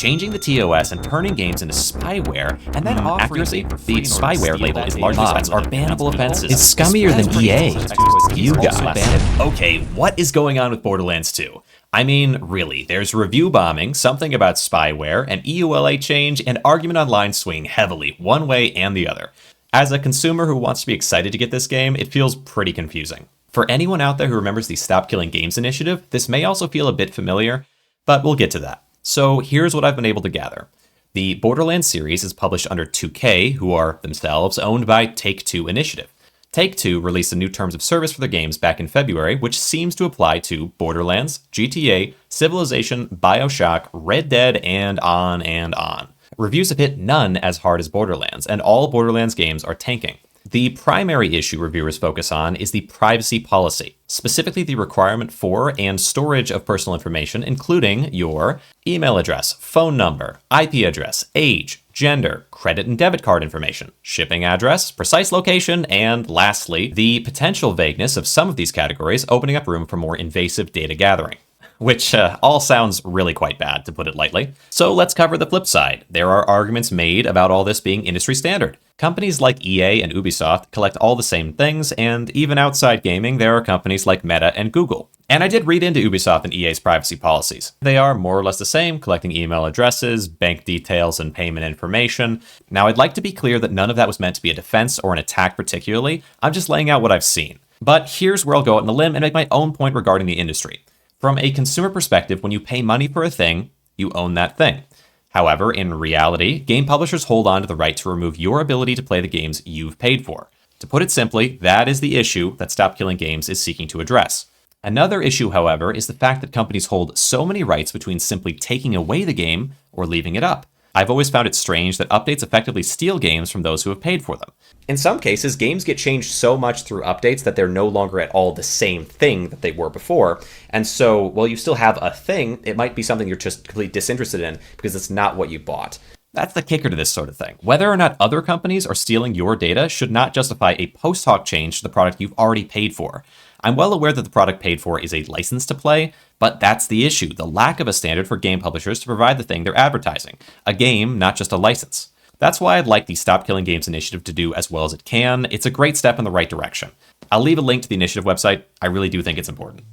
changing the TOS and turning games into spyware, and then offering accuracy. The spyware label is largely mods are bannable offenses. It's scummier than EA. You guys. Okay, what is going on with Borderlands 2? I mean, really, there's review bombing, something about spyware, an EULA change, and argument online swinging heavily one way and the other. As a consumer who wants to be excited to get this game, it feels pretty confusing. For anyone out there who remembers the Stop Killing Games initiative, this may also feel a bit familiar, but we'll get to that. So here's what I've been able to gather. The Borderlands series is published under 2K, who are themselves owned by Take-Two Initiative. Take-Two released the new terms of service for their games back in February, which seems to apply to Borderlands, GTA, Civilization, BioShock, Red Dead, and on and on. Reviews have hit none as hard as Borderlands, and all Borderlands games are tanking. The primary issue reviewers focus on is the privacy policy, specifically the requirement for and storage of personal information, including your email address, phone number, IP address, age, gender, credit and debit card information, shipping address, precise location, and lastly, the potential vagueness of some of these categories, opening up room for more invasive data gathering. Which all sounds really quite bad, to put it lightly. So let's cover the flip side. There are arguments made about all this being industry standard. Companies like EA and Ubisoft collect all the same things, and even outside gaming, there are companies like Meta and Google. And I did read into Ubisoft and EA's privacy policies. They are more or less the same, collecting email addresses, bank details, and payment information. Now, I'd like to be clear that none of that was meant to be a defense or an attack particularly. I'm just laying out what I've seen. But here's where I'll go out on a limb and make my own point regarding the industry. From a consumer perspective, when you pay money for a thing, you own that thing. However, in reality, game publishers hold on to the right to remove your ability to play the games you've paid for. To put it simply, that is the issue that Stop Killing Games is seeking to address. Another issue, however, is the fact that companies hold so many rights between simply taking away the game or leaving it up. I've always found it strange that updates effectively steal games from those who have paid for them. In some cases, games get changed so much through updates that they're no longer at all the same thing that they were before. And so, while you still have a thing, it might be something you're just completely disinterested in because it's not what you bought. That's the kicker to this sort of thing. Whether or not other companies are stealing your data should not justify a post-hoc change to the product you've already paid for. I'm well aware that the product paid for is a license to play, but that's the issue, the lack of a standard for game publishers to provide the thing they're advertising. A game, not just a license. That's why I'd like the Stop Killing Games initiative to do as well as it can. It's a great step in the right direction. I'll leave a link to the initiative website. I really do think it's important.